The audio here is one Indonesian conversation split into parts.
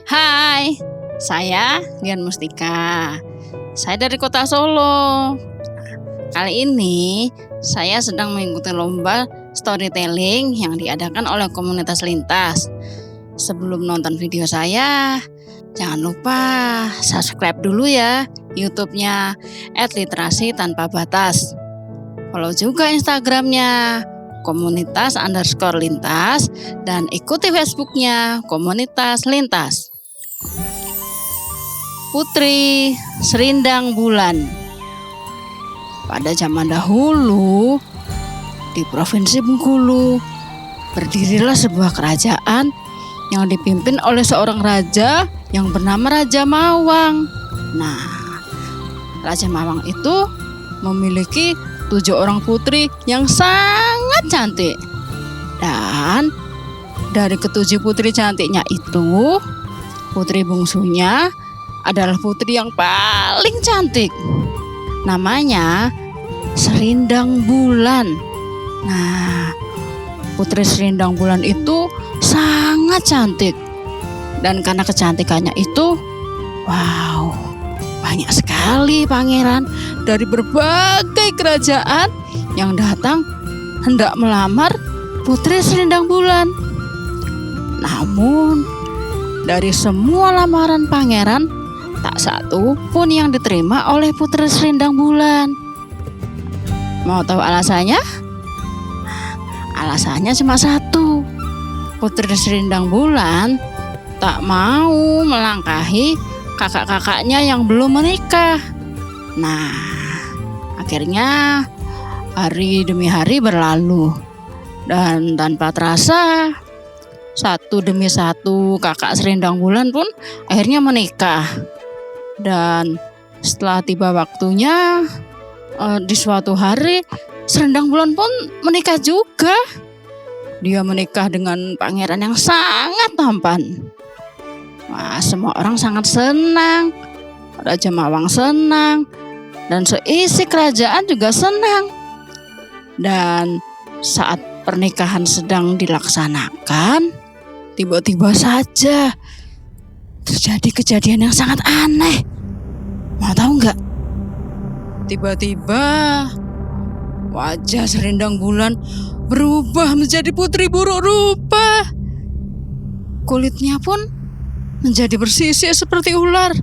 Hai, saya Dian Mustika. Saya dari kota Solo. Kali ini saya sedang mengikuti lomba storytelling yang diadakan oleh komunitas lintas. Sebelum nonton video saya, jangan lupa subscribe dulu ya YouTube-nya @literasi_tanpa_batas. Follow juga Instagram-nya komunitas_lintas dan ikuti Facebook-nya komunitas lintas. Putri Serindang Bulan. Pada zaman dahulu di Provinsi Bengkulu berdirilah sebuah kerajaan yang dipimpin oleh seorang raja yang bernama Raja Mawang. Nah, Raja Mawang itu memiliki 7 orang putri yang sangat cantik. Dan dari ketujuh putri cantiknya itu, putri bungsunya adalah putri yang paling cantik. Namanya Serindang Bulan. Nah, putri Serindang Bulan itu sangat cantik. Dan karena kecantikannya itu, wow, banyak sekali pangeran dari berbagai kerajaan yang datang hendak melamar putri Serindang Bulan. Namun, dari semua lamaran pangeran, tak satu pun yang diterima oleh putri Serindang Bulan. Mau tahu alasannya? Alasannya cuma satu. Putri Serindang Bulan tak mau melangkahi kakak-kakaknya yang belum menikah. Nah, akhirnya hari demi hari berlalu. Dan tanpa terasa, satu demi satu kakak Serindang Bulan pun akhirnya menikah. Dan setelah tiba waktunya, di suatu hari Serindang Bulan pun menikah juga. Dia menikah dengan pangeran yang sangat tampan. Wah, semua orang sangat senang. Raja Mawang senang, dan seisi kerajaan juga senang. Dan saat pernikahan sedang dilaksanakan, tiba-tiba saja terjadi kejadian yang sangat aneh. Mau tahu nggak? Tiba-tiba wajah Serindang Bulan berubah menjadi putri buruk rupa. Kulitnya pun menjadi bersisik seperti ular.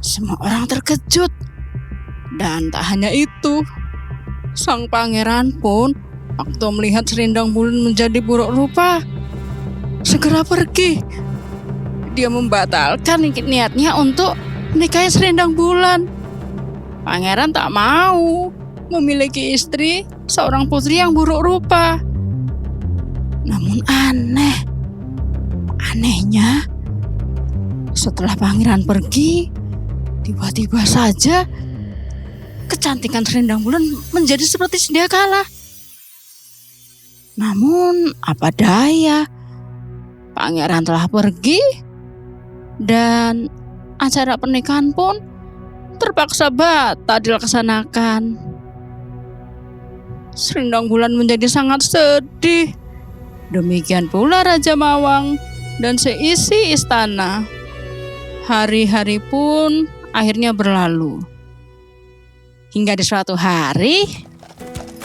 Semua orang terkejut. Dan tak hanya itu, sang pangeran pun waktu melihat Serindang Bulan menjadi buruk rupa, segera pergi. Dia membatalkan niatnya untuk menikahi Serindang Bulan. Pangeran tak mau memiliki istri seorang putri yang buruk rupa. Namun anehnya, setelah pangeran pergi, tiba-tiba saja kecantikan Serindang Bulan menjadi seperti sedia kala. Namun apa daya, pangeran telah pergi dan acara pernikahan pun terpaksa batal dilaksanakan. Serindang Bulan menjadi sangat sedih. Demikian pula Raja Mawang dan seisi istana. Hari-hari pun akhirnya berlalu. Hingga di suatu hari,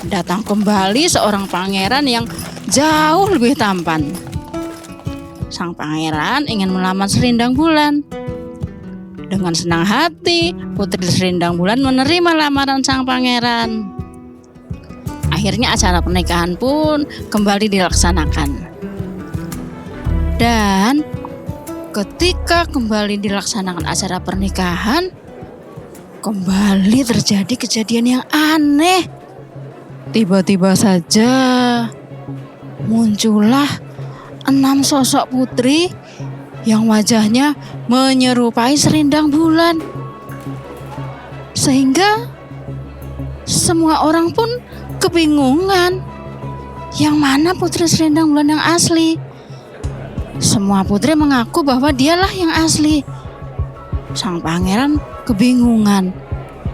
datang kembali seorang pangeran yang jauh lebih tampan. Sang pangeran ingin melamar Serindang Bulan. Dengan senang hati, putri Serindang Bulan menerima lamaran sang pangeran. Akhirnya acara pernikahan pun kembali dilaksanakan. Dan ketika kembali dilaksanakan acara pernikahan, kembali terjadi kejadian yang aneh. Tiba-tiba saja muncullah 6 sosok putri yang wajahnya menyerupai Serindang Bulan. Sehingga semua orang pun kebingungan, yang mana putri Serindang Bulan yang asli. Semua putri mengaku bahwa dialah yang asli. Sang pangeran kebingungan,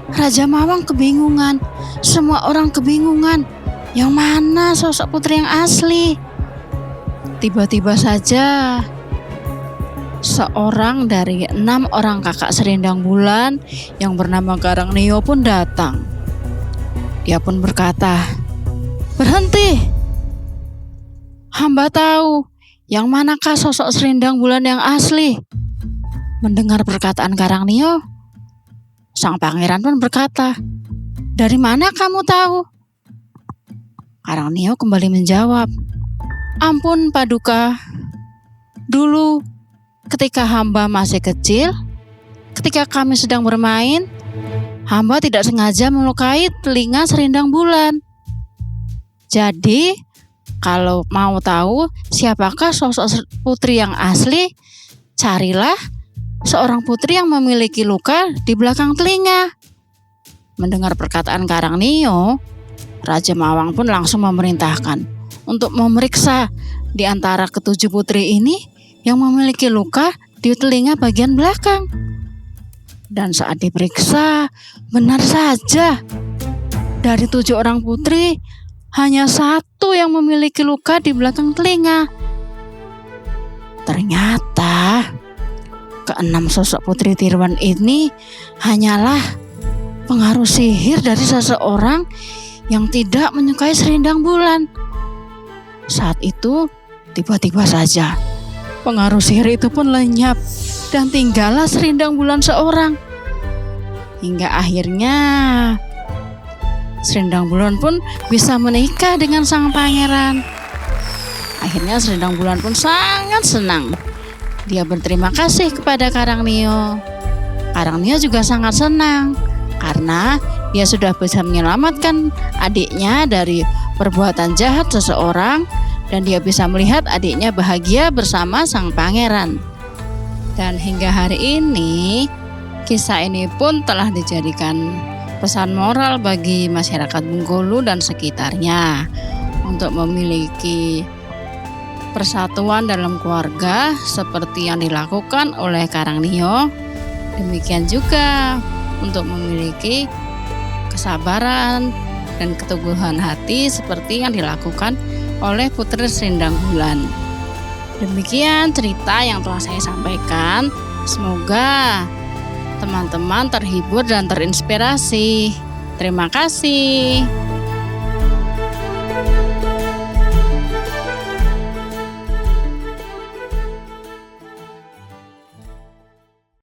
Raja Mawang kebingungan, semua orang kebingungan, yang mana sosok putri yang asli. Tiba-tiba saja seorang dari 6 orang kakak serindang bulan yang bernama Karangnio pun datang. Dia pun berkata, "Berhenti! Hamba tahu yang manakah sosok serindang bulan yang asli." Mendengar perkataan Karangnio, sang pangeran pun berkata, "Dari mana kamu tahu?" Karangnio kembali menjawab, "Ampun Paduka, dulu ketika hamba masih kecil, ketika kami sedang bermain, hamba tidak sengaja melukai telinga serindang bulan. Jadi, kalau mau tahu siapakah sosok putri yang asli, carilah seorang putri yang memiliki luka di belakang telinga." Mendengar perkataan Karangnio, Raja Mawang pun langsung memerintahkan untuk memeriksa di antara ketujuh putri ini yang memiliki luka di telinga bagian belakang. Dan saat diperiksa, benar saja, dari 7 orang putri, hanya 1 yang memiliki luka di belakang telinga. Ternyata ke-6 sosok putri Tirwan ini hanyalah pengaruh sihir dari seseorang yang tidak menyukai serindang bulan. Saat itu, tiba-tiba saja pengaruh sihir itu pun lenyap dan tinggallah serindang bulan seorang. Hingga akhirnya serindang bulan pun bisa menikah dengan sang pangeran. Akhirnya serindang bulan pun sangat senang. Dia berterima kasih kepada Karangnio. Karangnio juga sangat senang karena dia sudah bisa menyelamatkan adiknya dari perbuatan jahat seseorang dan dia bisa melihat adiknya bahagia bersama sang pangeran. Dan hingga hari ini, kisah ini pun telah dijadikan pesan moral bagi masyarakat Bengkulu dan sekitarnya untuk memiliki persatuan dalam keluarga seperti yang dilakukan oleh Karangnio. Demikian juga untuk memiliki kesabaran dan keteguhan hati seperti yang dilakukan oleh putri serindang bulan. Demikian cerita yang telah saya sampaikan. Semoga teman-teman terhibur dan terinspirasi. Terima kasih.